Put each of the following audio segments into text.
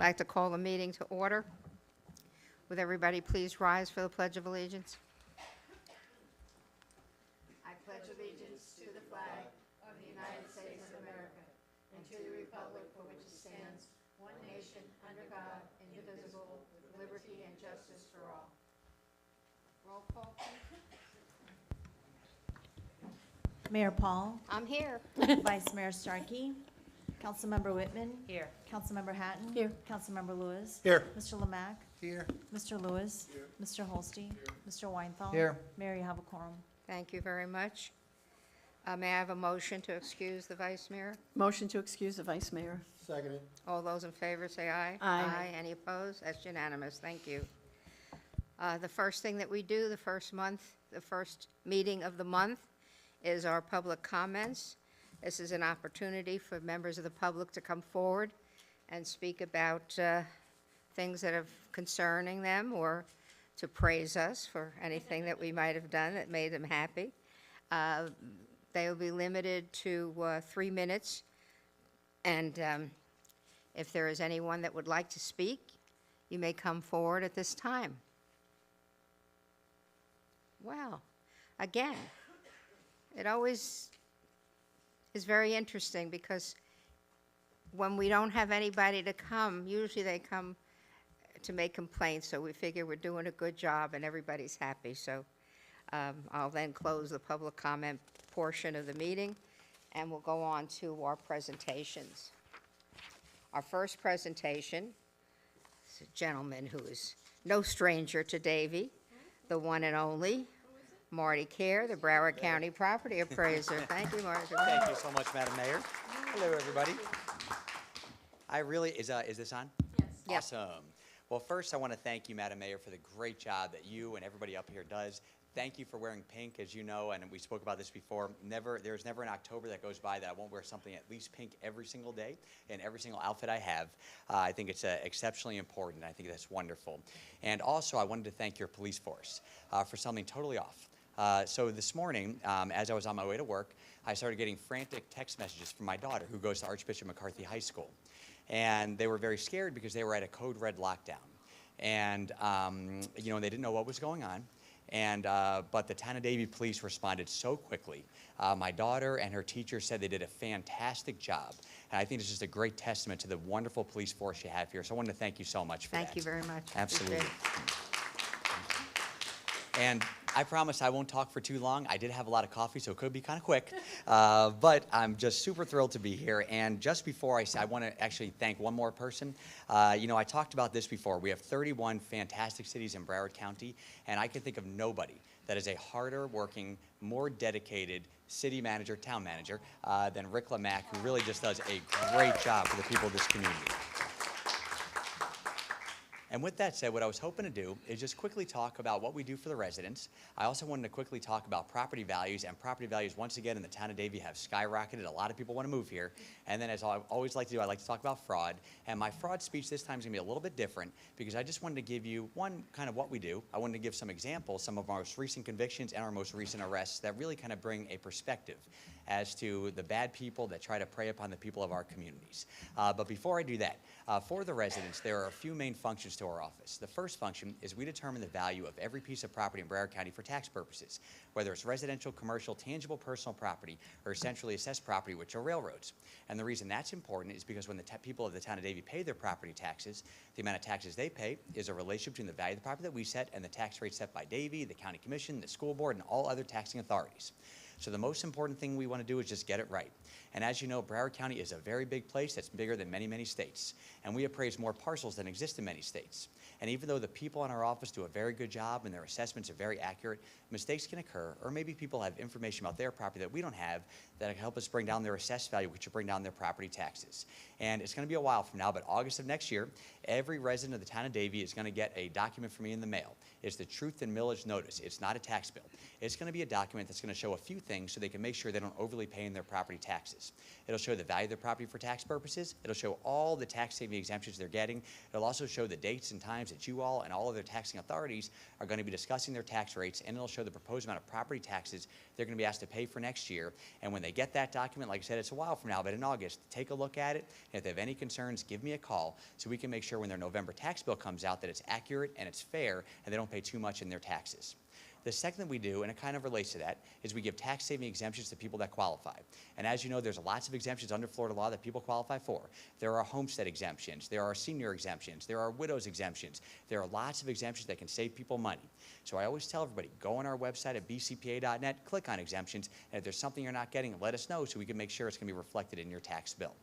I'd like to call the meeting to order. Would everybody please rise for the Pledge of Allegiance? I pledge allegiance to the flag of the United States of America and to the republic for which it stands, one nation, under God, indivisible, with liberty and justice for all. Roll call, please. Mayor Paul, I'm here. Vice Mayor Starkey, Councilmember Whitman. Here. Councilmember Hatton. Here. Councilmember Lewis. Here. Mr. Lemack. Here. Mr. Lewis. Here. Mr. Holstein. Here. Mr. Weinthal. Here. Mayor, you have a quorum. Thank you very much. May I have a motion to excuse the Vice Mayor? Motion to excuse the Vice Mayor. Seconded. All those in favor say aye. Aye. Any opposed? That's unanimous. Thank you. The first thing that we do, the first meeting of the month, is our public comments. This is an opportunity for members of the public to come forward and speak about things that are concerning them or to praise us for anything that we might have done that made them happy. They will be limited to 3 minutes. And if there is anyone that would like to speak, you may come forward at this time. Wow. Again, it always is very interesting because when we don't have anybody to come, usually they come to make complaints, so we figure we're doing a good job and everybody's happy. So I'll then close the public comment portion of the meeting, and we'll go on to our presentations. Our first presentation is a gentleman who is no stranger to Davie, the one and only Marty Kerr, the Broward County Property Appraiser. Thank you, Marty. Thank you so much, Madam Mayor. Hello, everybody. Is this on? Yes. Awesome. Well, first, I want to thank you, Madam Mayor, for the great job that you and everybody up here does. Thank you for wearing pink, as you know, and we spoke about this before. There's never an October that goes by that I won't wear something at least pink every single day in every single outfit I have. I think it's exceptionally important. I think that's wonderful. And also, I wanted to thank your police force for something totally off. So this morning, as I was on my way to work, I started getting frantic text messages from my daughter, who goes to Archbishop McCarthy High School. And they were very scared because they were at a code red lockdown. And, they didn't know what was going on. And, but the town of Davie police responded so quickly. My daughter and her teacher said they did a fantastic job. And I think it's just a great testament to the wonderful police force you have here. So I wanted to thank you so much for that. Thank you very much. Absolutely. Appreciate it. And I promise I won't talk for too long. I did have a lot of coffee, so it could be kind of quick. But I'm just super thrilled to be here. And just before I want to actually thank one more person. I talked about this before. We have 31 fantastic cities in Broward County, and I can think of nobody that is a harder working, more dedicated city manager, town manager, than Rick Lemack, who really just does a great job for the people of this community. And with that said, what I was hoping to do is just quickly talk about what we do for the residents. I also wanted to quickly talk about property values, and property values, once again, in the town of Davie have skyrocketed. A lot of people want to move here. And then, as I always like to do, I like to talk about fraud. And my fraud speech this time is going to be a little bit different because I just wanted to give you one kind of what we do. I wanted to give some examples, some of our most recent convictions and our most recent arrests that really kind of bring a perspective as to the bad people that try to prey upon the people of our communities. But before I do that, for the residents, there are a few main functions to our office. The first function is we determine the value of every piece of property in Broward County for tax purposes, whether it's residential, commercial, tangible personal property, or centrally assessed property, which are railroads. And the reason that's important is because when the people of the town of Davie pay their property taxes, the amount of taxes they pay is a relationship between the value of the property that we set and the tax rate set by Davie, the county commission, the school board, and all other taxing authorities. So the most important thing we want to do is just get it right. And as you know, Broward County is a very big place that's bigger than many, many states. And we appraise more parcels than exist in many states. And even though the people in our office do a very good job and their assessments are very accurate, mistakes can occur, or maybe people have information about their property that we don't have that can help us bring down their assessed value, which will bring down their property taxes. And it's going to be a while from now, but August of next year, every resident of the town of Davie is going to get a document from me in the mail. It's the Truth and Millage Notice. It's not a tax bill. It's going to be a document that's going to show a few things so they can make sure they don't overly pay in their property taxes. taxes. It'll show the value of the property for tax purposes. It'll show all the tax saving exemptions they're getting. It'll also show the dates and times that you all and all of their taxing authorities are going to be discussing their tax rates, and it'll show the proposed amount of property taxes they're going to be asked to pay for next year. And when they get that document, like I said, it's a while from now, but in August, take a look at it. And if they have any concerns, give me a call so we can make sure when their November tax bill comes out that it's accurate and it's fair and they don't pay too much in their taxes. The second thing we do, and it kind of relates to that, is we give tax saving exemptions to people that qualify. And as you know, there's lots of exemptions under Florida law that people qualify for. There are homestead exemptions, there are senior exemptions, there are widows exemptions. There are lots of exemptions that can save people money. So I always tell everybody, go on our website at bcpa.net, click on exemptions, and if there's something you're not getting, let us know so we can make sure it's going to be reflected in your tax bill.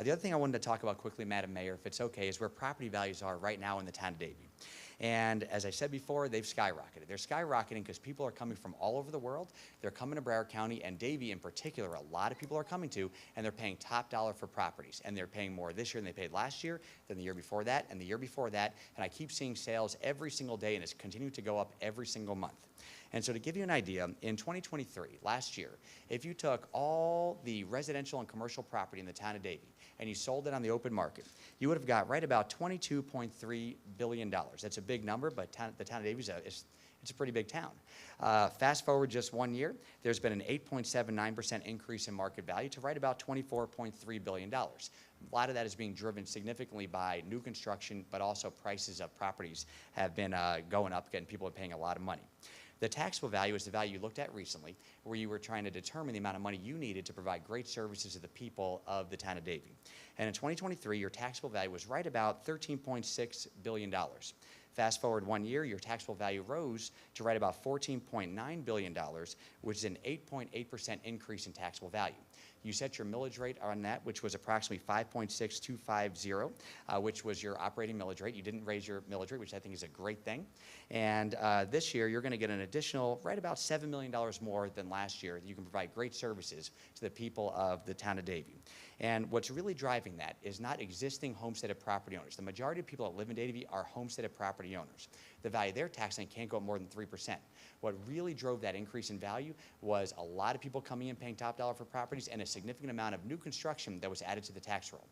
The other thing I wanted to talk about quickly, Madam Mayor, if it's okay, is where property values are right now in the town of Davie. And as I said before, they've skyrocketed. They're skyrocketing because people are coming from all over the world. They're coming to Broward County, and Davie in particular, a lot of people are coming to, and they're paying top dollar for properties. And they're paying more this year than they paid last year, than the year before that, and the year before that. And I keep seeing sales every single day, and it's continued to go up every single month. And so to give you an idea, in 2023, last year, if you took all the residential and commercial property in the town of Davie and you sold it on the open market, you would have got right about $22.3 billion. That's a big number, but the town of Davie it's a pretty big town. Fast forward just 1 year, there's been an 8.79% increase in market value to right about $24.3 billion. A lot of that is being driven significantly by new construction, but also prices of properties have been going up, and people are paying a lot of money. The taxable value is the value you looked at recently, where you were trying to determine the amount of money you needed to provide great services to the people of the town of Davie. And in 2023, your taxable value was right about $13.6 billion. Fast forward 1 year, your taxable value rose to right about $14.9 billion, which is an 8.8% increase in taxable value. You set your millage rate on that, which was approximately 5.6250, which was your operating millage rate. You didn't raise your millage rate, which I think is a great thing. And this year, you're going to get an additional right about $7 million more than last year. You can provide great services to the people of the town of Davie. And what's really driving that is not existing homesteaded property owners. The majority of people that live in Davie are homesteaded property owners. The value they're taxing can't go up more than 3%. What really drove that increase in value was a lot of people coming in paying top dollar for properties and a significant amount of new construction that was added to the tax roll.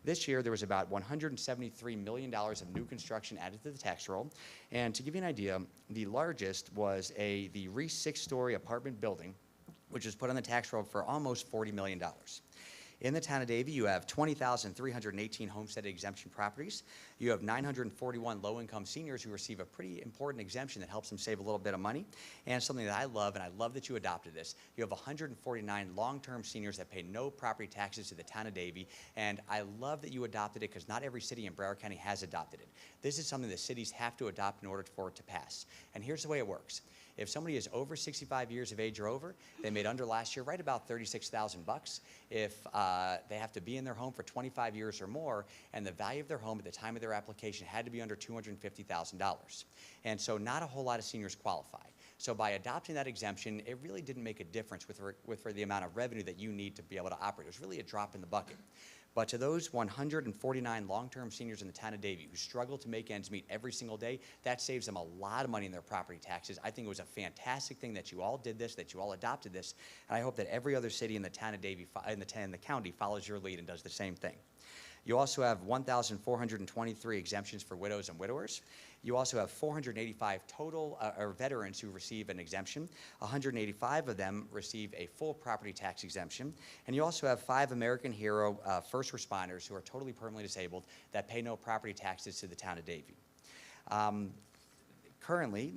This year, there was about $173 million of new construction added to the tax roll. And to give you an idea, the largest was the Reese 6-story apartment building, which was put on the tax roll for almost $40 million. In the town of Davie, you have 20,318 homestead exemption properties. You have 941 low-income seniors who receive a pretty important exemption that helps them save a little bit of money. And something that I love, and I love that you adopted this, you have 149 long-term seniors that pay no property taxes to the town of Davie. And I love that you adopted it because not every city in Broward County has adopted it. This is something that cities have to adopt in order for it to pass. And here's the way it works. If somebody is over 65 years of age or over, they made under last year right about $36,000. If they have to be in their home for 25 years or more, and the value of their home at the time of their application had to be under $250,000. And so not a whole lot of seniors qualify. So by adopting that exemption, it really didn't make a difference with the amount of revenue that you need to be able to operate. It was really a drop in the bucket. But to those 149 long-term seniors in the town of Davie who struggle to make ends meet every single day, that saves them a lot of money in their property taxes. I think it was a fantastic thing that you all did this, that you all adopted this, and I hope that every other city in the town of Davie, in the county, follows your lead and does the same thing. You also have 1,423 exemptions for widows and widowers. You also have 485 total veterans who receive an exemption. 185 of them receive a full property tax exemption. And you also have 5 American Hero first responders who are totally permanently disabled that pay no property taxes to the town of Davie. Currently,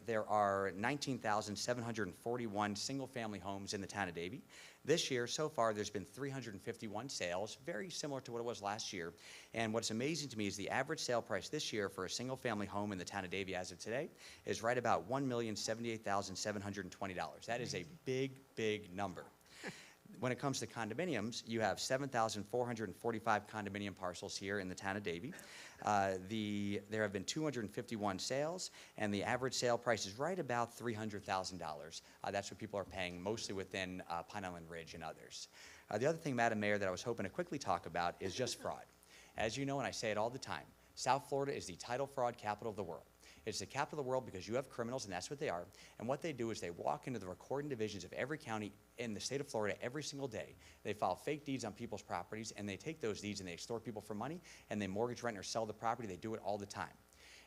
there are 19,741 single-family homes in the town of Davie. This year, so far, there's been 351 sales, very similar to what it was last year. And what's amazing to me is the average sale price this year for a single-family home in the town of Davie as of today is right about $1,078,720. That is a big, big number. When it comes to condominiums, you have 7,445 condominium parcels here in the town of Davie. There have been 251 sales, and the average sale price is right about $300,000. That's what people are paying, mostly within Pine Island Ridge and others. The other thing, Madam Mayor, that I was hoping to quickly talk about is just fraud. As you know, and I say it all the time, South Florida is the title fraud capital of the world. It's the capital of the world because you have criminals, and that's what they are. And what they do is they walk into the recording divisions of every county in the state of Florida every single day. They file fake deeds on people's properties, and they take those deeds and they extort people for money, and they mortgage, rent, or sell the property. They do it all the time.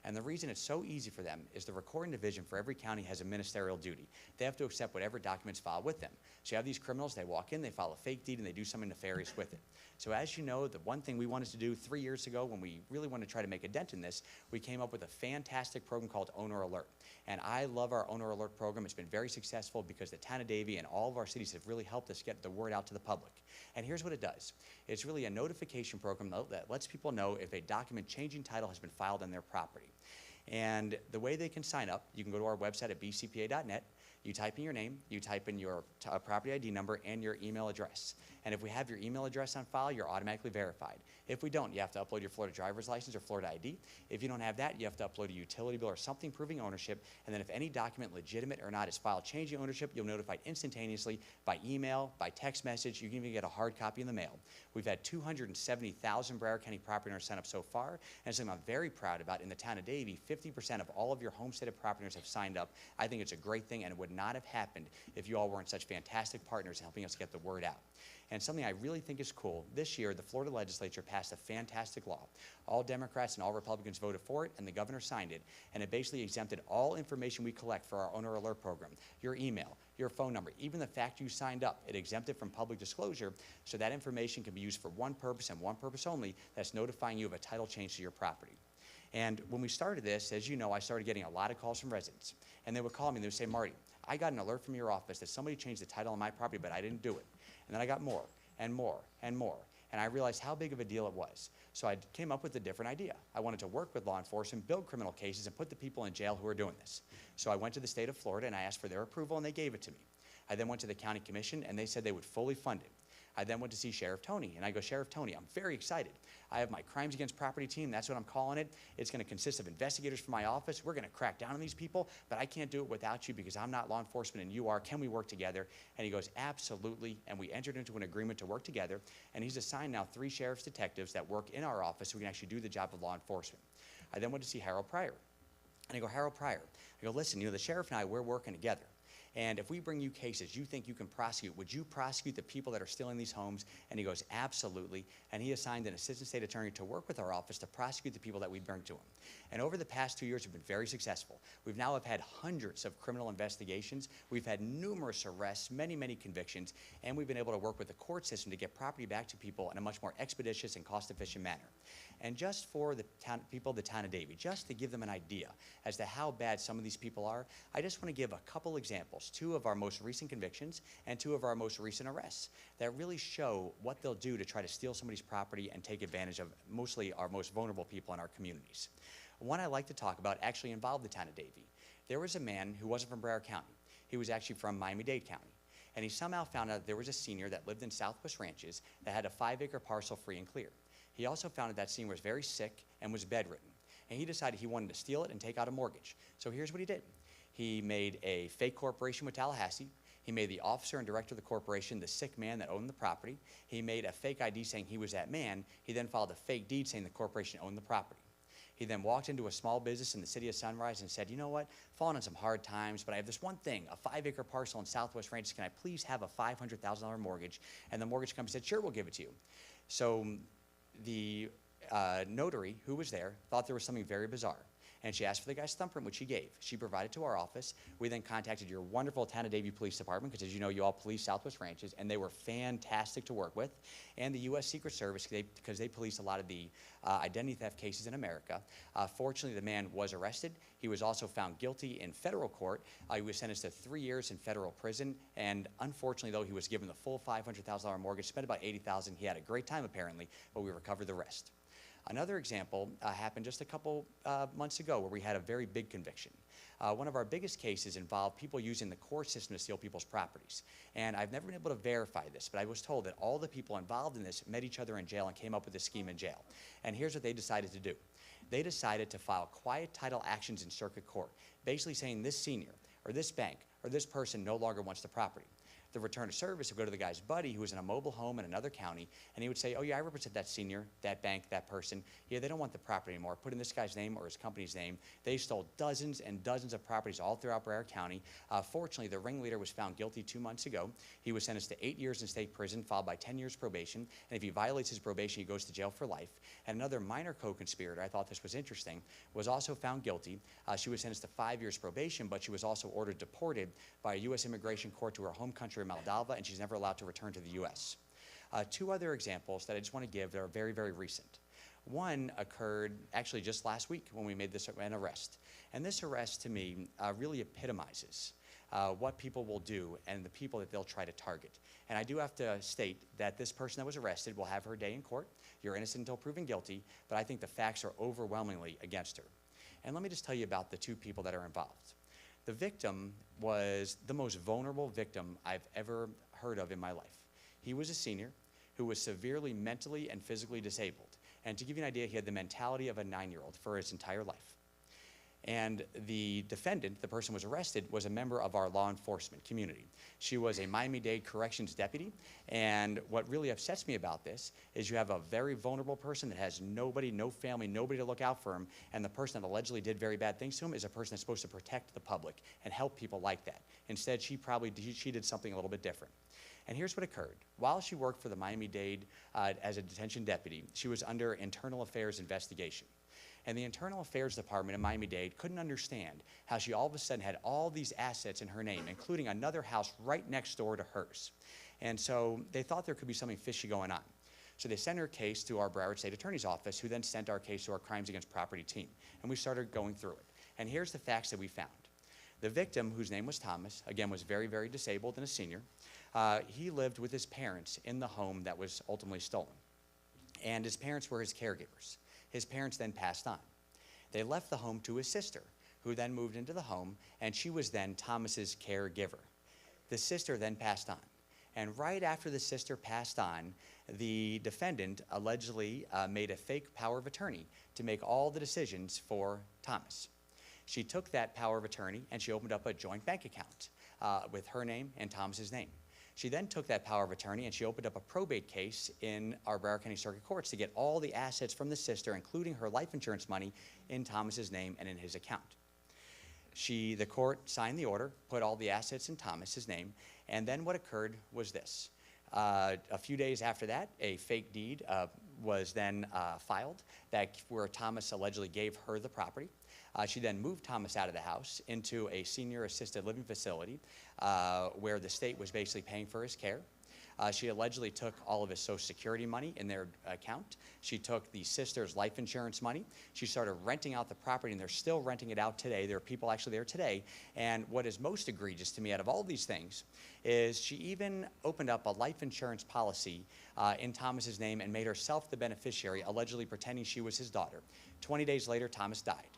And the reason it's so easy for them is the recording division for every county has a ministerial duty. They have to accept whatever documents filed with them. So you have these criminals, they walk in, they file a fake deed, and they do something nefarious with it. So as you know, the one thing we wanted to do 3 years ago when we really wanted to try to make a dent in this, we came up with a fantastic program called Owner Alert. And I love our Owner Alert program. It's been very successful because the town of Davie and all of our cities have really helped us get the word out to the public. And here's what it does. It's really a notification program that lets people know if a document changing title has been filed on their property. And the way they can sign up, you can go to our website at bcpa.net. You type in your name, you type in your property ID number and your email address. And if we have your email address on file, you're automatically verified. If we don't, you have to upload your Florida driver's license or Florida ID. If you don't have that, you have to upload a utility bill or something proving ownership. And then if any document, legitimate or not, is filed changing ownership, you'll be notified instantaneously by email, by text message. You can even get a hard copy in the mail. We've had 270,000 Broward County property owners sign up so far. And something I'm very proud about in the town of Davie, 50% of all of your homesteaded property owners have signed up. I think it's a great thing, and it would not have happened if you all weren't such fantastic partners in helping us get the word out. And something I really think is cool, this year the Florida legislature passed a fantastic law. All Democrats and all Republicans voted for it, and the governor signed it, and it basically exempted all information we collect for our Owner Alert program, your email, your phone number, even the fact you signed up. It exempted from public disclosure, so that information can be used for one purpose and one purpose only, that's notifying you of a title change to your property. And when we started this, as you know, I started getting a lot of calls from residents, and they would call me and they would say, Marty, I got an alert from your office that somebody changed the title on my property, but I didn't do it. And then I got more and more and more. And I realized how big of a deal it was. So I came up with a different idea. I wanted to work with law enforcement, build criminal cases, and put the people in jail who are doing this. So I went to the state of Florida and I asked for their approval, and they gave it to me. I then went to the county commission and they said they would fully fund it. I then went to see Sheriff Tony, and I go, Sheriff Tony, I'm very excited. I have my Crimes Against Property team, that's what I'm calling it. It's gonna consist of investigators from my office. We're gonna crack down on these people, but I can't do it without you because I'm not law enforcement and you are. Can we work together? And he goes, absolutely. And we entered into an agreement to work together, and he's assigned now 3 sheriff's detectives that work in our office so we can actually do the job of law enforcement. I then went to see Harold Pryor, and I go, Harold Pryor, I go, listen, the sheriff and I, we're working together. And if we bring you cases you think you can prosecute, would you prosecute the people that are stealing these homes? And he goes, absolutely. And he assigned an assistant state attorney to work with our office to prosecute the people that we bring to him. And over the past 2 years, we've been very successful. We've now had hundreds of criminal investigations. We've had numerous arrests, many, many convictions, and we've been able to work with the court system to get property back to people in a much more expeditious and cost-efficient manner. And just for the people of the town of Davie, just to give them an idea as to how bad some of these people are, I just want to give a couple examples, 2 of our most recent convictions and 2 of our most recent arrests that really show what they'll do to try to steal somebody's property and take advantage of mostly our most vulnerable people in our communities. One I like to talk about actually involved the town of Davie. There was a man who wasn't from Broward County. He was actually from Miami-Dade County. And he somehow found out there was a senior that lived in Southwest Ranches that had a 5-acre parcel free and clear. He also found that that senior was very sick and was bedridden. And he decided he wanted to steal it and take out a mortgage. So here's what he did. He made a fake corporation with Tallahassee. He made the officer and director of the corporation the sick man that owned the property. He made a fake ID saying he was that man. He then filed a fake deed saying the corporation owned the property. He then walked into a small business in the city of Sunrise and said, you know what, falling on some hard times, but I have this one thing, a 5-acre parcel in Southwest Ranches. Can I please have a $500,000 mortgage? And the mortgage company said, sure, we'll give it to you. So the notary who was there thought there was something very bizarre. And she asked for the guy's thumbprint, which he gave. She provided to our office. We then contacted your wonderful town of Davie Police Department, because as you know, you all police Southwest Ranches, and they were fantastic to work with. And the U.S. Secret Service, because they police a lot of the identity theft cases in America. Fortunately, the man was arrested. He was also found guilty in federal court. He was sentenced to 3 years in federal prison. And unfortunately, though, he was given the full $500,000 mortgage, spent about $80,000. He had a great time, apparently, but we recovered the rest. Another example happened just a couple months ago where we had a very big conviction. One of our biggest cases involved people using the court system to steal people's properties. And I've never been able to verify this, but I was told that all the people involved in this met each other in jail and came up with this scheme in jail. And here's what they decided to do. They decided to file quiet title actions in circuit court, basically saying this senior or this bank or this person no longer wants the property. the return of service would go to the guy's buddy who was in a mobile home in another county, and he would say, oh yeah, I represent that senior, that bank, that person. Yeah, they don't want the property anymore. Put in this guy's name or his company's name. They stole dozens and dozens of properties all throughout Broward County. Fortunately, the ringleader was found guilty 2 months ago. He was sentenced to 8 years in state prison, followed by 10 years probation, and if he violates his probation, he goes to jail for life. And another minor co-conspirator, I thought this was interesting, was also found guilty. She was sentenced to 5 years probation, but she was also ordered deported by a U.S. immigration court to her home country of Moldova, and she's never allowed to return to the U.S. Two other examples that I just want to give that are very, very recent. One occurred actually just last week when we made an arrest. And this arrest, to me, really epitomizes what people will do and the people that they'll try to target. And I do have to state that this person that was arrested will have her day in court. You're innocent until proven guilty, but I think the facts are overwhelmingly against her. And let me just tell you about the two people that are involved. The victim was the most vulnerable victim I've ever heard of in my life. He was a senior who was severely mentally and physically disabled. And to give you an idea, he had the mentality of a 9-year-old for his entire life. And the defendant, the person who was arrested, was a member of our law enforcement community. She was a Miami-Dade corrections deputy, and what really upsets me about this is you have a very vulnerable person that has nobody, no family, nobody to look out for him, and the person that allegedly did very bad things to him is a person that's supposed to protect the public and help people like that. Instead, she did something a little bit different. And here's what occurred. While she worked for the Miami-Dade as a detention deputy, she was under internal affairs investigation. And the Internal Affairs Department in Miami-Dade couldn't understand how she all of a sudden had all these assets in her name, including another house right next door to hers. And so they thought there could be something fishy going on. So they sent her case to our Broward State Attorney's Office, who then sent our case to our Crimes Against Property team. And we started going through it. And here's the facts that we found. The victim, whose name was Thomas, again was very, very disabled and a senior, he lived with his parents in the home that was ultimately stolen. And his parents were his caregivers. His parents then passed on. They left the home to his sister, who then moved into the home, and she was then Thomas's caregiver. The sister then passed on. And right after the sister passed on, the defendant allegedly made a fake power of attorney to make all the decisions for Thomas. She took that power of attorney and she opened up a joint bank account with her name and Thomas's name. She then took that power of attorney and she opened up a probate case in our Broward County Circuit Courts to get all the assets from the sister, including her life insurance money, in Thomas's name and in his account. The court signed the order, put all the assets in Thomas's name, and then what occurred was this. A few days after that, a fake deed was then filed where Thomas allegedly gave her the property. She then moved Thomas out of the house into a senior assisted living facility where the state was basically paying for his care. She allegedly took all of his Social Security money in their account. She took the sister's life insurance money. She started renting out the property, and they're still renting it out today. There are people actually there today. And what is most egregious to me out of all these things is she even opened up a life insurance policy in Thomas's name and made herself the beneficiary, allegedly pretending she was his daughter. 20 days later, Thomas died.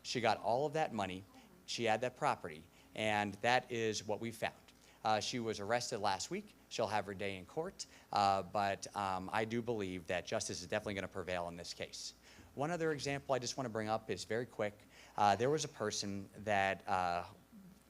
She got all of that money. She had that property, and that is what we found. She was arrested last week. She'll have her day in court, but I do believe that justice is definitely going to prevail in this case. One other example I just want to bring up is very quick. There was a person that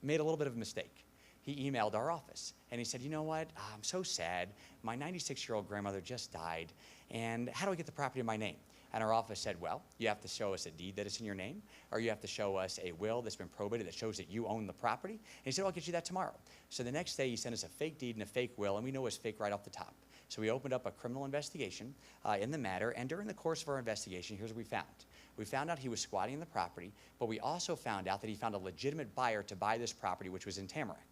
made a little bit of a mistake. He emailed our office, and he said, you know what, I'm so sad. My 96-year-old grandmother just died, and how do I get the property in my name? And our office said, well, you have to show us a deed that is in your name, or you have to show us a will that's been probated that shows that you own the property. And he said, well, I'll get you that tomorrow. So the next day, he sent us a fake deed and a fake will, and we know it was fake right off the top. So we opened up a criminal investigation in the matter, and during the course of our investigation, here's what we found. We found out he was squatting in the property, but we also found out that he found a legitimate buyer to buy this property, which was in Tamarack.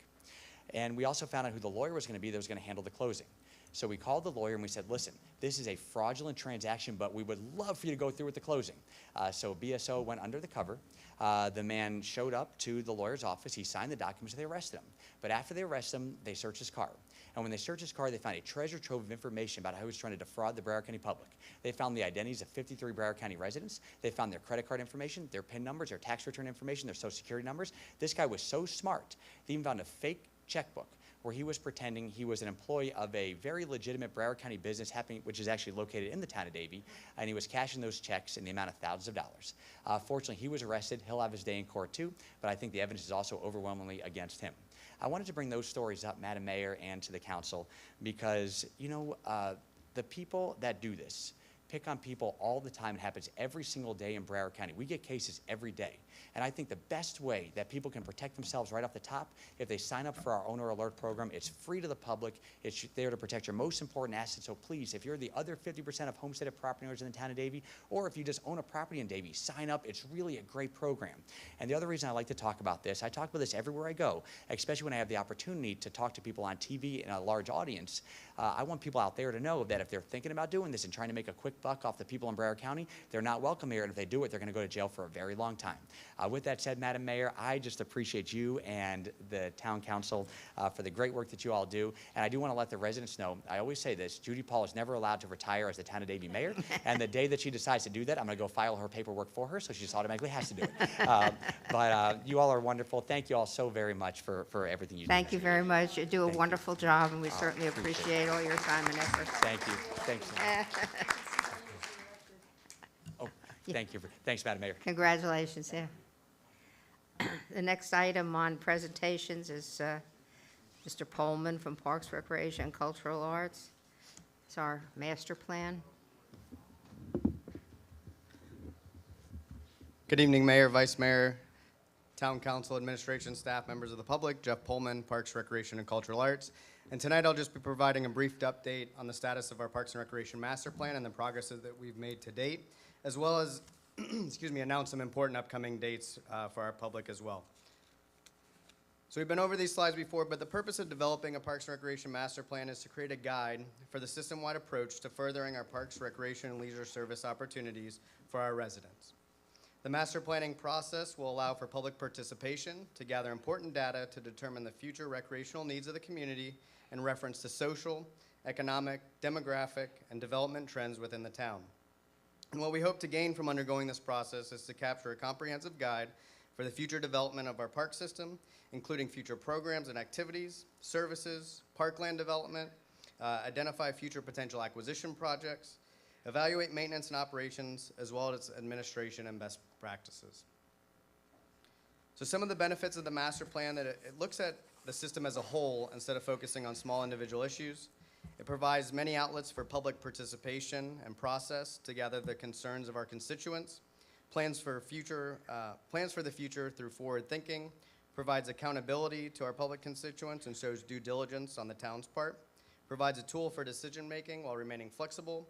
And we also found out who the lawyer was going to be that was going to handle the closing. So we called the lawyer and we said, listen, this is a fraudulent transaction, but we would love for you to go through with the closing. So BSO went under the cover. The man showed up to the lawyer's office. He signed the documents and they arrested him. But after they arrested him, they searched his car. And when they searched his car, they found a treasure trove of information about how he was trying to defraud the Broward County public. They found the identities of 53 Broward County residents. They found their credit card information, their PIN numbers, their tax return information, their Social Security numbers. This guy was so smart, they even found a fake checkbook where he was pretending he was an employee of a very legitimate Broward County business, which is actually located in the town of Davie, and he was cashing those checks in the amount of thousands of dollars. Fortunately, he was arrested. He'll have his day in court too, but I think the evidence is also overwhelmingly against him. I wanted to bring those stories up, Madam Mayor, and to the council, because, the people that do this pick on people all the time. It happens every single day in Broward County. We get cases every day. And I think the best way that people can protect themselves right off the top, if they sign up for our Owner Alert program, it's free to the public. It's there to protect your most important asset. So please, if you're the other 50% of homesteaded property owners in the town of Davie, or if you just own a property in Davie, sign up. It's really a great program. And the other reason I like to talk about this, I talk about this everywhere I go, especially when I have the opportunity to talk to people on TV in a large audience. I want people out there to know that if they're thinking about doing this and trying to make a quick buck off the people in Broward County, they're not welcome here, and if they do it, they're going to go to jail for a very long time. With that said, Madam Mayor, I just appreciate you and the town council for the great work that you all do, and I do want to let the residents know, I always say this, Judy Paul is never allowed to retire as the town of Davie mayor, and the day that she decides to do that, I'm going to go file her paperwork for her, so she just automatically has to do it. But you all are wonderful. Thank you all so very much for everything you do. Thank you very much. You do a Thank you. wonderful job, and we Oh, certainly appreciate appreciate all your time and effort. Thank you. Thanks. Oh, thanks, Madam Mayor. Congratulations, yeah. The next item on presentations is Mr. Pullman from Parks, Recreation, and Cultural Arts. It's our master plan. Good evening, Mayor, Vice Mayor, Town Council, Administration, staff, members of the public. Jeff Pullman, Parks, Recreation, and Cultural Arts. And tonight I'll just be providing a brief update on the status of our Parks and Recreation Master Plan and the progress that we've made to date, as well as, announce some important upcoming dates for our public as well. So we've been over these slides before, but the purpose of developing a Parks and Recreation Master Plan is to create a guide for the system-wide approach to furthering our parks, recreation, and leisure service opportunities for our residents. The master planning process will allow for public participation to gather important data to determine the future recreational needs of the community in reference to social, economic, demographic, and development trends within the town. And what we hope to gain from undergoing this process is to capture a comprehensive guide for the future development of our park system, including future programs and activities, services, parkland development, identify future potential acquisition projects, evaluate maintenance and operations, as well as administration and best practices. So some of the benefits of the master plan that it looks at the system as a whole instead of focusing on small individual issues. It provides many outlets for public participation and process to gather the concerns of our constituents, plans for the future through forward thinking, provides accountability to our public constituents and shows due diligence on the town's part, provides a tool for decision making while remaining flexible.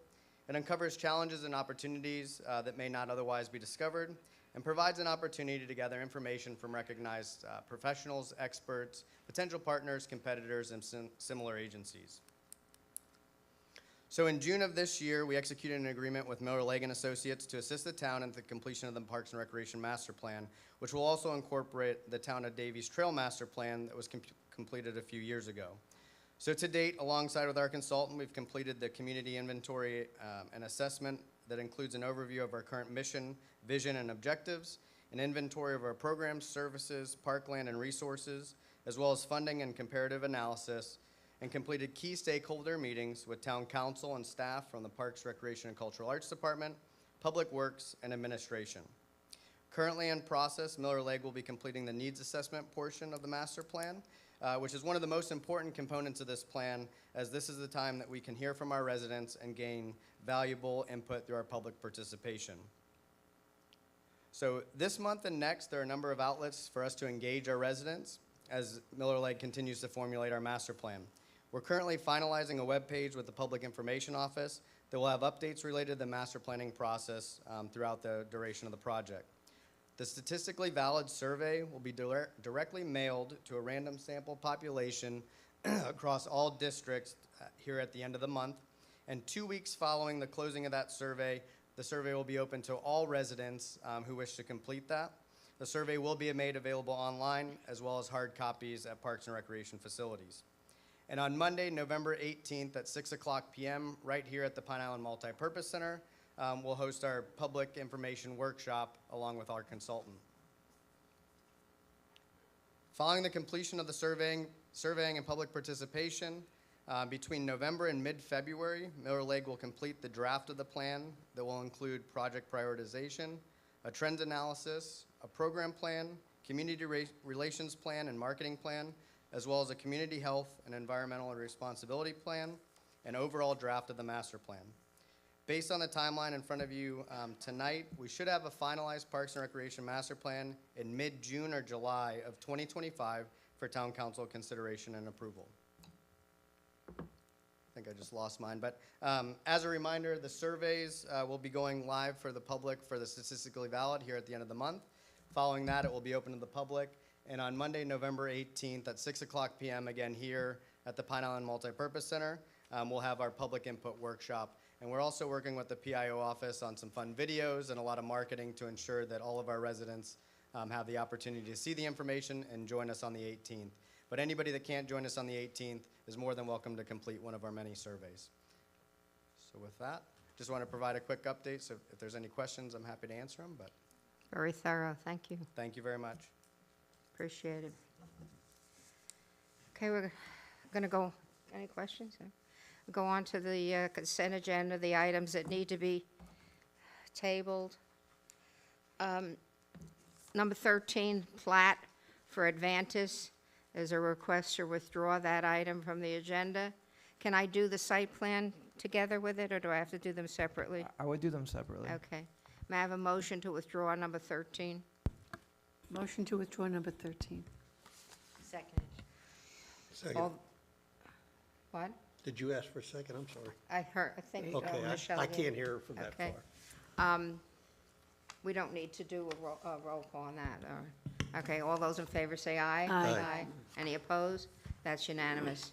It uncovers challenges and opportunities that may not otherwise be discovered, and provides an opportunity to gather information from recognized professionals, experts, potential partners, competitors, and similar agencies. So in June of this year, we executed an agreement with Miller Lake & Associates to assist the town in the completion of the Parks and Recreation Master Plan, which will also incorporate the Town of Davie's Trail Master Plan that was completed a few years ago. So to date, alongside with our consultant, we've completed the community inventory and assessment that includes an overview of our current mission, vision, and objectives, an inventory of our programs, services, parkland, and resources, as well as funding and comparative analysis, and completed key stakeholder meetings with town council and staff from the Parks, Recreation, and Cultural Arts Department, Public Works, and Administration. Currently in process, Miller Lake will be completing the needs assessment portion of the master plan, which is one of the most important components of this plan, as this is the time that we can hear from our residents and gain valuable input through our public participation. So this month and next, there are a number of outlets for us to engage our residents as Miller Lake continues to formulate our master plan. We're currently finalizing a webpage with the Public Information Office that will have updates related to the master planning process throughout the duration of the project. The statistically valid survey will be directly mailed to a random sample population across all districts here at the end of the month. And 2 weeks following the closing of that survey, the survey will be open to all residents who wish to complete that. The survey will be made available online as well as hard copies at Parks and Recreation facilities. And on Monday, November 18th at 6:00 p.m., right here at the Pine Island Multipurpose Center, we'll host our public information workshop along with our consultant. Following the completion of the surveying and public participation, between November and mid-February, Miller Lake will complete the draft of the plan that will include project prioritization, a trends analysis, a program plan, community relations plan and marketing plan, as well as a community health and environmental responsibility plan, and overall draft of the master plan. Based on the timeline in front of you tonight, we should have a finalized Parks and Recreation master plan in mid-June or July of 2025 for town council consideration and approval. I think I just lost mine, but as a reminder, the surveys will be going live for the public for the statistically valid here at the end of the month. Following that, it will be open to the public, and on Monday, November 18th at 6:00 p.m. again here at the Pine Island Multipurpose Center, we'll have our public input workshop. And we're also working with the PIO office on some fun videos and a lot of marketing to ensure that all of our residents have the opportunity to see the information and join us on the 18th. But anybody that can't join us on the 18th is more than welcome to complete one of our many surveys. So with that, just want to provide a quick update. So if there's any questions, I'm happy to answer them, but Very thorough, thank you. thank you very much. Appreciate it. Okay, we're gonna go, any questions? Go on to the consent agenda, the items that need to be tabled. Number 13, plat for Advantis. There's a request to withdraw that item from the agenda. Can I do the site plan together with it, or do I have to do them separately? I would do them separately. Okay. May I have a motion to withdraw number 13? Motion to withdraw number 13. Second. Second. What? Did you ask for a second? I'm sorry. I heard, I think Okay, Michelle I did. can't hear from that Okay. far. We don't need to do a roll call on that, all right. Okay, all those in favor say aye. Aye. Any opposed? That's unanimous.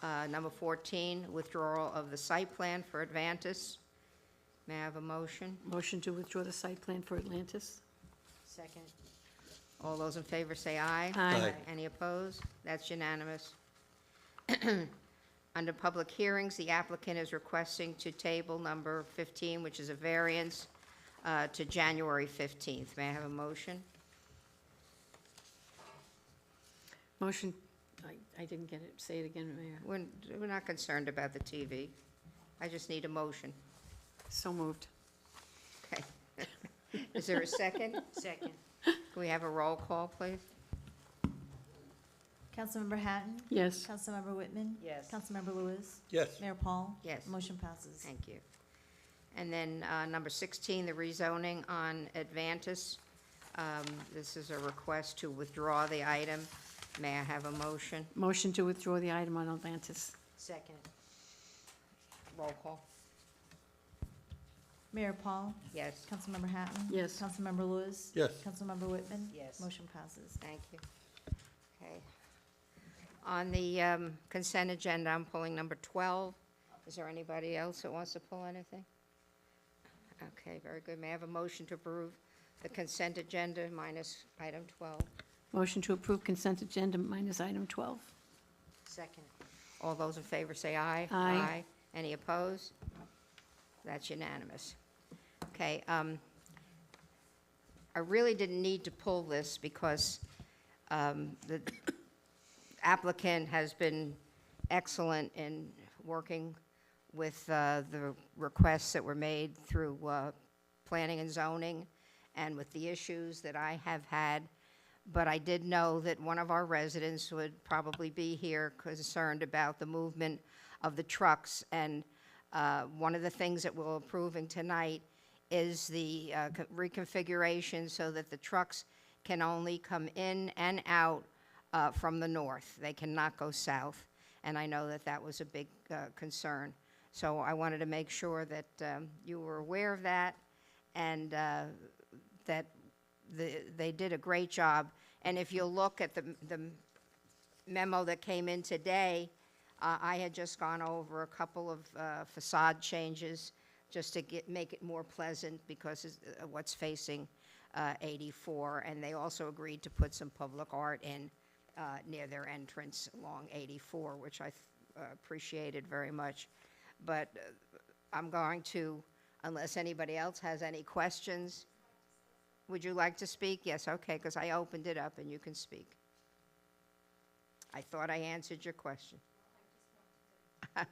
Number 14, withdrawal of the site plan for Advantis. May I have a motion? Motion to withdraw the site plan for Atlantis. Second. All those in favor say aye. Aye. Any opposed? That's unanimous. Under public hearings, the applicant is requesting to table number 15, which is a variance, to January 15th. May I have a motion? Motion, I didn't get it. Say it again, Mayor. We're not concerned about the TV. I just need a motion. So moved. Okay. Is there a second? Second. Can we have a roll call, please? Councilmember Hatton? Yes. Councilmember Whitman? Yes. Councilmember Lewis? Yes, Mayor Paul? Yes. Motion passes. Thank you. And then number 16, the rezoning on Advantis. This is a request to withdraw the item. May I have a motion? Motion to withdraw the item on Atlantis. Second. Roll call. Mayor Paul? Yes, Councilmember Hatton? Yes. Councilmember Lewis? yes. Councilmember Whitman? Yes. Motion passes. thank you. Okay. On the consent agenda, I'm pulling number 12. Is there anybody else that wants to pull anything? Okay, very good. May I have a motion to approve the consent agenda minus item 12? Motion to approve consent agenda minus item 12. Second. All those in favor say aye. Aye. Any opposed? That's unanimous. Okay, I really didn't need to pull this because the applicant has been excellent in working with the requests that were made through planning and zoning and with the issues that I have had. But I did know that one of our residents would probably be here concerned about the movement of the trucks. And one of the things that we're approving tonight is the reconfiguration so that the trucks can only come in and out from the north. They cannot go south. And I know that that was a big concern. So I wanted to make sure that you were aware of that and that they did a great job. And if you look at the memo that came in today, I had just gone over a couple of facade changes just to make it more pleasant because of what's facing 84. And they also agreed to put some public art in near their entrance along 84, which I appreciated very much. But I'm going to, unless anybody else has any questions. Would you like to speak? Yes, okay, because I opened it up and you can speak. I thought I answered your question. I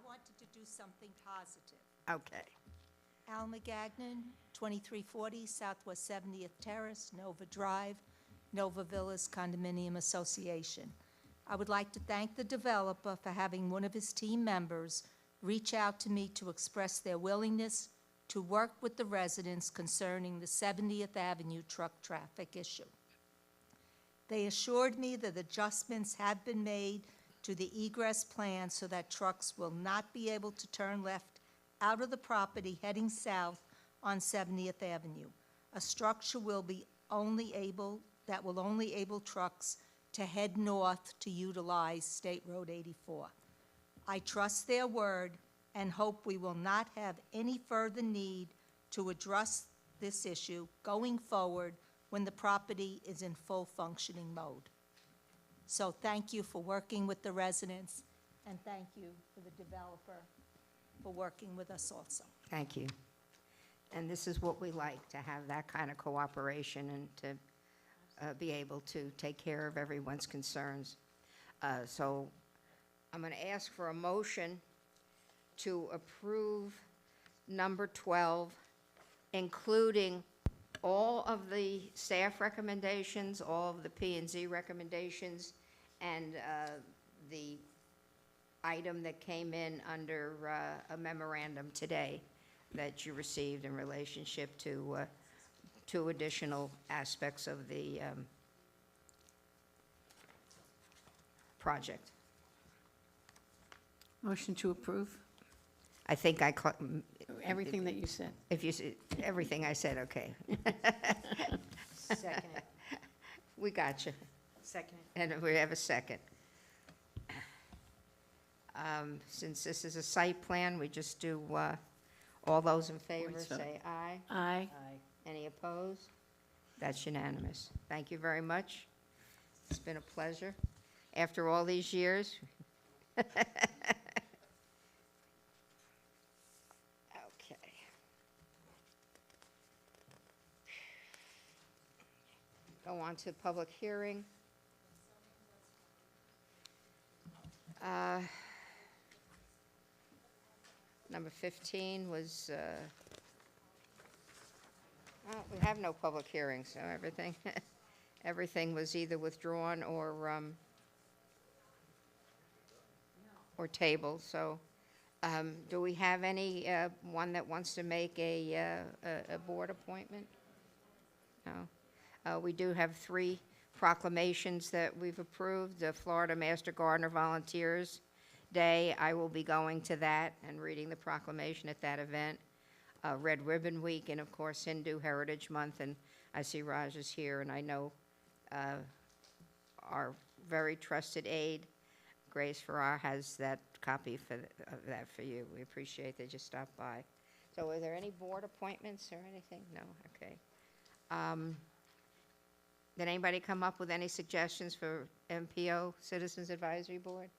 wanted to do something positive. Okay. Al McGagnon, 2340 Southwest 70th Terrace, Nova Drive, Nova Villas Condominium Association. I would like to thank the developer for having one of his team members reach out to me to express their willingness to work with the residents concerning the 70th Avenue truck traffic issue. They assured me that adjustments have been made to the egress plan so that trucks will not be able to turn left out of the property heading south on 70th Avenue. A structure will only able trucks to head north to utilize State Road 84. I trust their word and hope we will not have any further need to address this issue going forward when the property is in full functioning mode. So thank you for working with the residents, and thank you for the developer for working with us also. Thank you. And this is what we like, to have that kind of cooperation and to be able to take care of everyone's concerns. So I'm going to ask for a motion to approve number 12, including all of the staff recommendations, all of the P&Z recommendations, and the item that came in under a memorandum today that you received in relationship to two additional aspects of the project. Motion to approve, I think everything that you said. if you, everything I said, okay. Second. We got you. Second. And we have a second. Since this is a site plan, we just do, all those in favor Voice vote. say aye. Aye. Any opposed? That's unanimous. Thank you very much. It's been a pleasure. After all these years. Okay. Go on to public hearing. Number 15 was, well, we have no public hearing, so everything was either withdrawn or tabled. So do we have any one that wants to make a board appointment? No. We do have 3 proclamations that we've approved. The Florida Master Gardener Volunteers Day, I will be going to that and reading the proclamation at that event. Red Ribbon Week, and of course Hindu Heritage Month, and I see Raj is here, and I know our very trusted aide, Grace Farrar, has that copy of that for you. We appreciate that you stopped by. So are there any board appointments or anything? No? Okay. Did anybody come up with any suggestions for MPO, Citizens Advisory Board?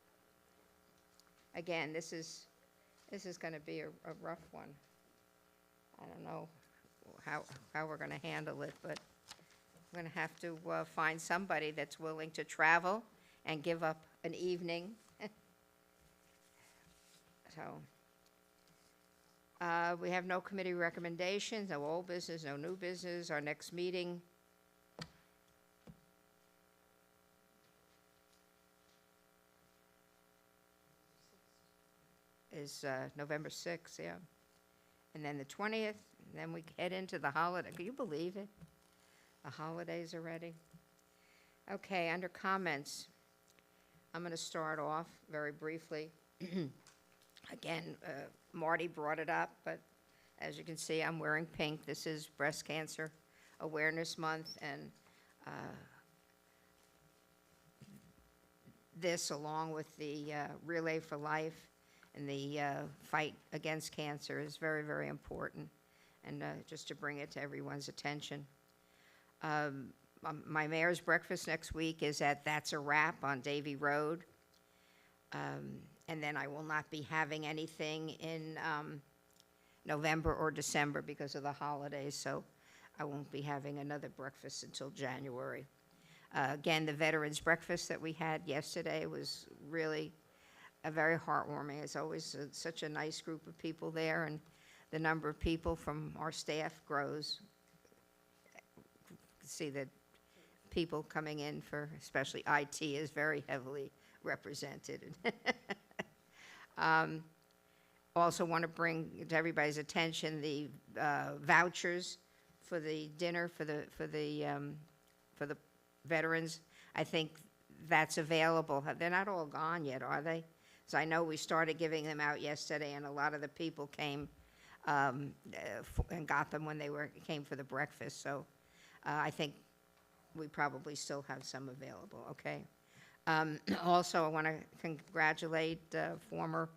Again, this is going to be a rough one. I don't know how we're going to handle it, but we're going to have to find somebody that's willing to travel and give up an evening. So we have no committee recommendations, no old business, no new business. Our next meeting is November 6th, yeah. And then the 20th, and then we head into the holiday. Can you believe it? The holidays already. Okay, under comments, I'm going to start off very briefly. Again, Marty brought it up, but as you can see, I'm wearing pink. This is Breast Cancer Awareness Month, and this, along with the Relay for Life and the fight against cancer, is very, very important, and just to bring it to everyone's attention. My mayor's breakfast next week is at That's a Wrap on Davie Road, and then I will not be having anything in November or December because of the holidays, so I won't be having another breakfast until January. Again, the Veterans Breakfast that we had yesterday was really very heartwarming. It's always such a nice group of people there, and the number of people from our staff grows. See that people coming in for, especially IT is very heavily represented. Also want to bring to everybody's attention the vouchers for the dinner for the veterans. I think that's available. They're not all gone yet, are they? So I know we started giving them out yesterday, and a lot of the people came and got them when they came for the breakfast. So I think we probably still have some available, okay? Also, I want to congratulate former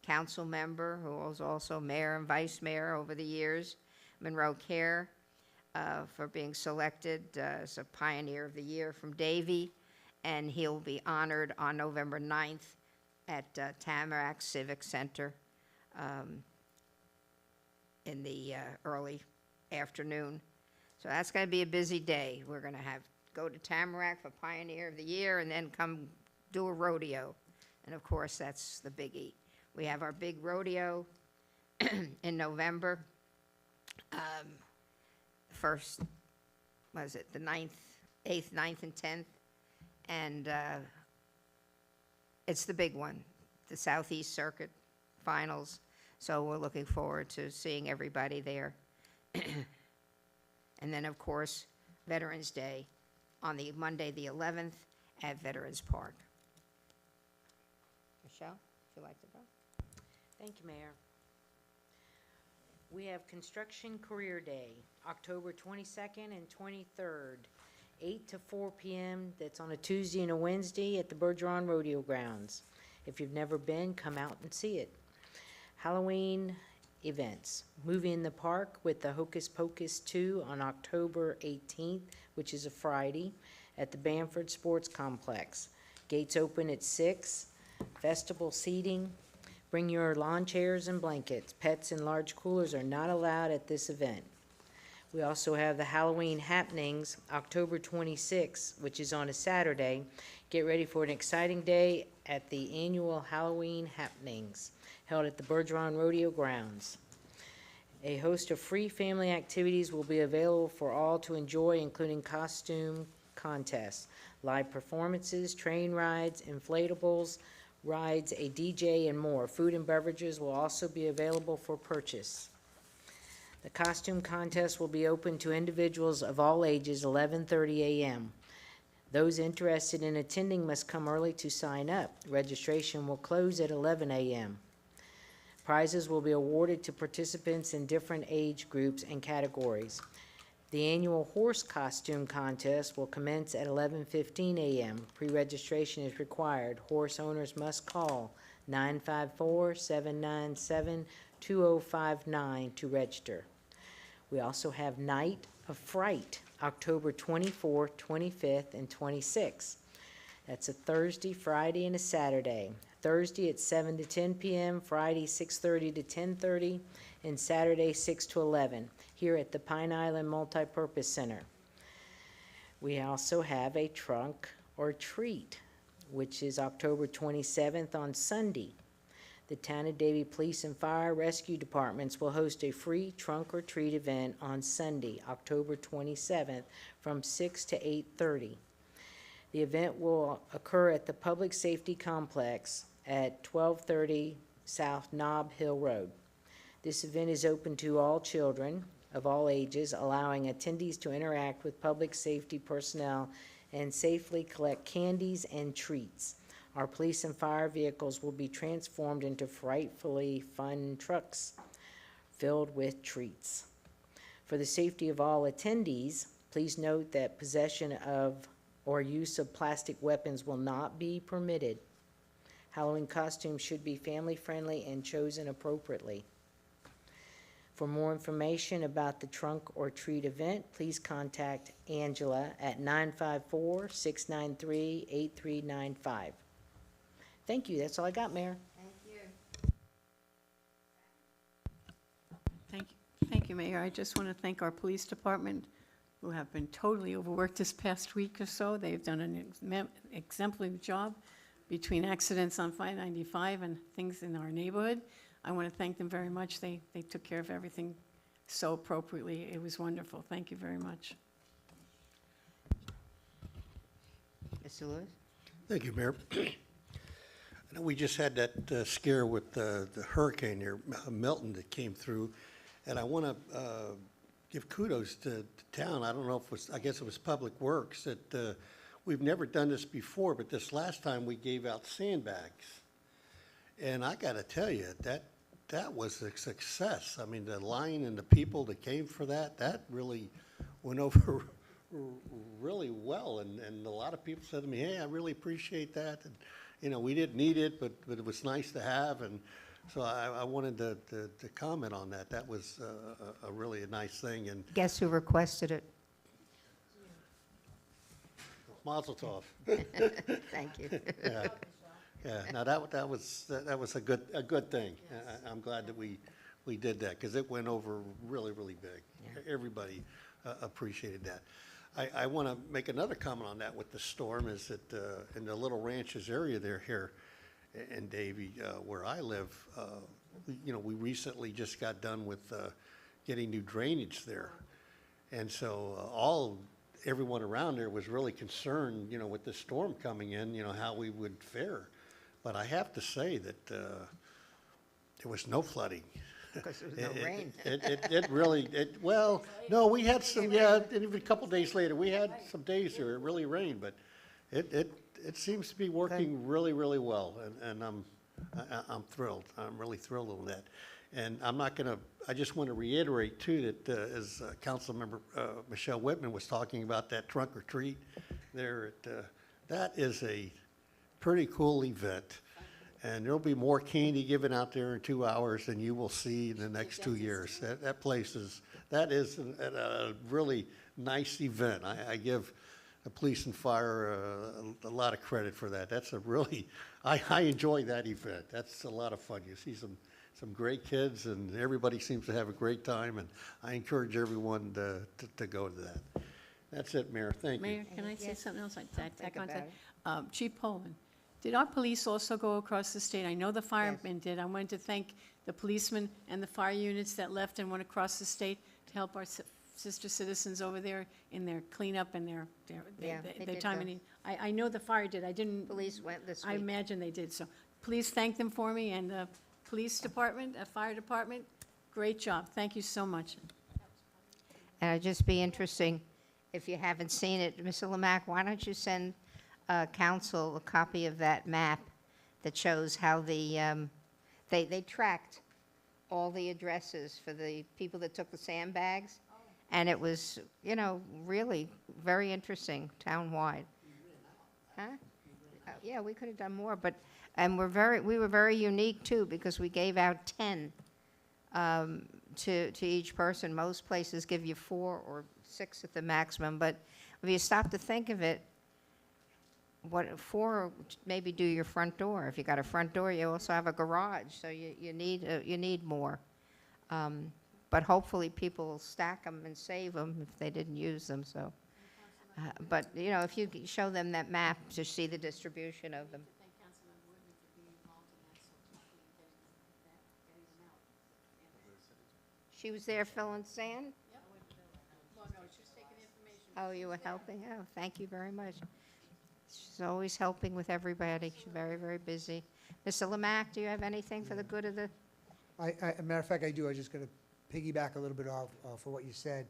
council member who was also mayor and vice mayor over the years, Monroe Care, for being selected as a Pioneer of the Year from Davie, and he'll be honored on November 9th at Tamarack Civic Center in the early afternoon. So that's going to be a busy day. We're going to go to Tamarack for Pioneer of the Year and then come do a rodeo. And of course, that's the biggie. We have our big rodeo in November. First, was it the 9th, 8th, 9th, and 10th? And it's the big one, the Southeast Circuit Finals. So we're looking forward to seeing everybody there. And then, of course, Veterans Day on the Monday, the 11th, at Veterans Park. Michelle, would you like to go? Thank you, Mayor. We have Construction Career Day, October 22nd and 23rd, 8 to 4 p.m. That's on a Tuesday and a Wednesday at the Bergeron Rodeo Grounds. If you've never been, come out and see it. Halloween events. Movie in the Park with the Hocus Pocus 2 on October 18th, which is a Friday, at the Bamford Sports Complex. Gates open at 6. Festival seating. Bring your lawn chairs and blankets. Pets and large coolers are not allowed at this event. We also have the Halloween Happenings, October 26th, which is on a Saturday. Get ready for an exciting day at the annual Halloween Happenings, held at the Bergeron Rodeo Grounds. A host of free family activities will be available for all to enjoy, including costume contests, live performances, train rides, inflatables, rides, a DJ, and more. Food and beverages will also be available for purchase. The costume contest will be open to individuals of all ages, 11:30 a.m. Those interested in attending must come early to sign up. Registration will close at 11 a.m. Prizes will be awarded to participants in different age groups and categories. The annual horse costume contest will commence at 11:15 a.m. Pre-registration is required. Horse owners must call 954-797-2059 to register. We also have Night of Fright, October 24th, 25th, and 26th. That's a Thursday, Friday, and a Saturday. Thursday at 7 to 10 p.m., Friday 6:30 to 10:30, and Saturday 6 to 11, here at the Pine Island Multipurpose Center. We also have a Trunk or Treat, which is October 27th on Sunday. The Town of Davie Police and Fire Rescue Departments will host a free Trunk or Treat event on Sunday, October 27th, from 6 to 8:30. The event will occur at the Public Safety Complex at 1230 South Nob Hill Road. This event is open to all children of all ages, allowing attendees to interact with public safety personnel and safely collect candies and treats. Our police and fire vehicles will be transformed into frightfully fun trucks filled with treats. For the safety of all attendees, please note that possession of or use of plastic weapons will not be permitted. Halloween costumes should be family-friendly and chosen appropriately. For more information about the Trunk or Treat event, please contact Angela at 954-693-8395. Thank you. That's all I got, Mayor. Thank you, Mayor. I just want to thank our police department, who have been totally overworked this past week or so. They've done an exemplary job between accidents on 595 and things in our neighborhood. I want to thank them very much. They took care of everything so appropriately. It was wonderful. Thank you very much. Mr. Lewis? Thank you, Mayor. I know we just had that scare with the hurricane here, Milton, that came through, and I want to give kudos to town. I don't know if it was, I guess it was Public Works, that we've never done this before, but this last time we gave out sandbags. And I got to tell you, that was a success. I mean, the line and the people that came for that really went over really well. And a lot of people said to me, hey, I really appreciate that. And, you know, we didn't need it, but it was nice to have. And so I wanted to comment on that. That was a really nice thing. And Guess who requested it? Mazel tov. Thank you. Yeah. Yeah, no, that was a good thing. I'm glad that we did that, because it went over really, really big. Everybody appreciated that. I want to make another comment on that with the storm, is that in the Little Ranches area there here in Davie, where I live, we recently just got done with getting new drainage there. And so everyone around there was really concerned, with the storm coming in, how we would fare. But I have to say that there was no flooding. Because there was no rain. It really, well, no, we had some, and even a couple days later, we had some days where it really rained, but it seems to be working really, really well, and I'm thrilled. I'm really thrilled with that. And I just want to reiterate too that as Councilmember Michelle Whitman was talking about that trunk or treat there, that is a pretty cool event. And there'll be more candy given out there in 2 hours than you will see in the next 2 years. That place is a really nice event. I give the police and fire a lot of credit for that. That's a really, I enjoy that event. That's a lot of fun. You see some great kids, and everybody seems to have a great time, and I encourage everyone to go to that. That's it, Mayor. Thank you. Mayor, can I say something else? Think about it. Chief Poland, did our police also go across the state? I know the firemen did. I wanted to thank the policemen and the fire units that left and went across the state to help our sister citizens over there in their cleanup and their Yeah, they did time. go. And I know the fire did. I didn't. Police went this I week. imagine they did. So please thank them for me, and the police department, fire department, great job. Thank you so much. And it'd just be interesting, if you haven't seen it, Mr. Lemack, why don't you send council a copy of that map that shows how they tracked all the addresses for the people that took the sandbags? And it was, really very interesting, town-wide. Huh? Yeah, we could have done more, and we were very unique, too, because we gave out 10 to each person. Most places give you 4 or 6 at the maximum, but if you stop to think of it, 4 maybe do your front door. If you got a front door, you also have a garage, so you need more. But hopefully people will stack them and save them if they didn't use them. So, but if you show them that map to see the distribution of them. She was there filling sand? Oh, you were helping? Oh, thank you very much. She's always helping with everybody. She's very, very busy. Mr. Lemack, do you have anything for the good of the? As a matter of fact, I do. I just got to piggyback a little bit off for what you said.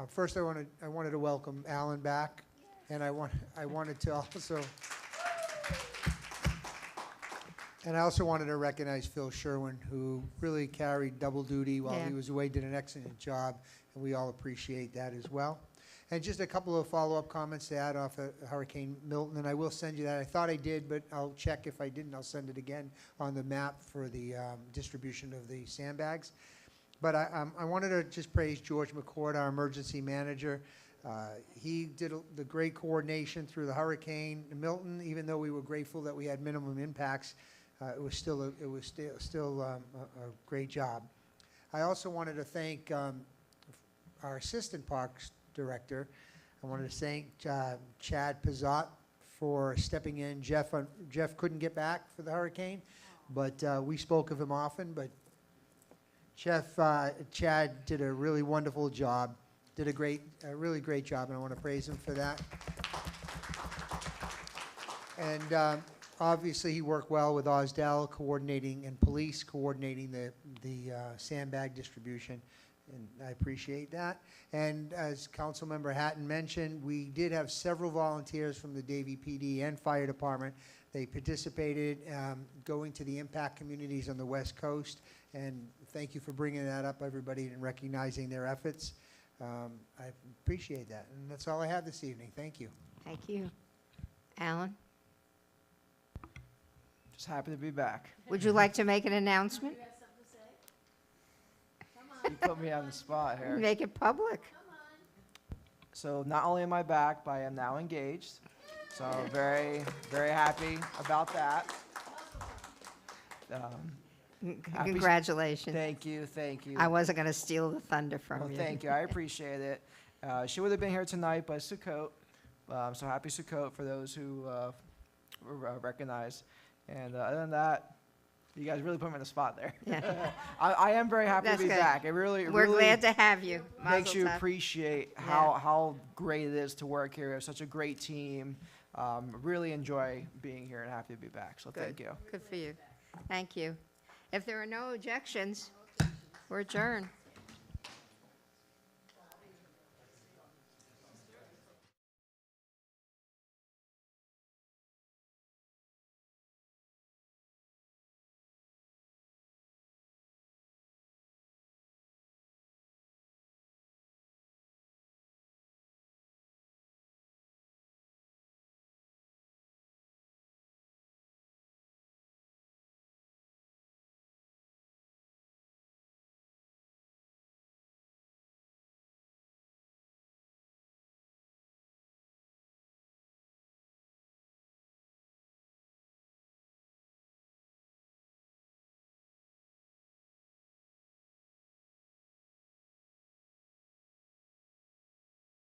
First, I wanted to welcome Alan back, and I wanted to also, and I also wanted to recognize Phil Sherwin, who really carried double duty while he was away, did an excellent job, and we all appreciate that as well. And just a couple of follow-up comments to add off of Hurricane Milton, and I will send you that. I thought I did, but I'll check. If I didn't, I'll send it again on the map for the distribution of the sandbags. But I wanted to just praise George McCord, our emergency manager. He did the great coordination through the Hurricane Milton. Even though we were grateful that we had minimum impacts, it was still a great job. I also wanted to thank our assistant parks director. I wanted to thank Chad Pizzot for stepping in. Jeff couldn't get back for the hurricane, but we spoke of him often. But Chad did a really wonderful job, did a really great job, and I want to praise him for that. And obviously, he worked well with Osdell coordinating and police coordinating the sandbag distribution, and I appreciate that. And as Councilmember Hatton mentioned, we did have several volunteers from the Davie PD and Fire Department. They participated going to the impact communities on the West Coast, and thank you for bringing that up, everybody, and recognizing their efforts. I appreciate that, and that's all I have this evening. Thank you. Thank you. Alan, Just happy to be back. would you like to make an announcement? You put me on the spot here. Make it public. So not only am I back, but I am now engaged. So very, very happy about that. Happy- Congratulations. Thank you, thank you. I wasn't going to steal the thunder from Well, you. thank you. I appreciate it. She would have been here tonight, but Sukkot. So happy Sukkot for those who recognize. And other than that, you guys really put me on the spot there. Yeah. I am very happy That's to be good. back. It really, We're really glad to have you. makes Mazel you tov. appreciate how great it is to work here. We have such a great team. Really enjoy being here and happy to be back. So thank you. Good for you. Thank you. If there are no objections, we're adjourned.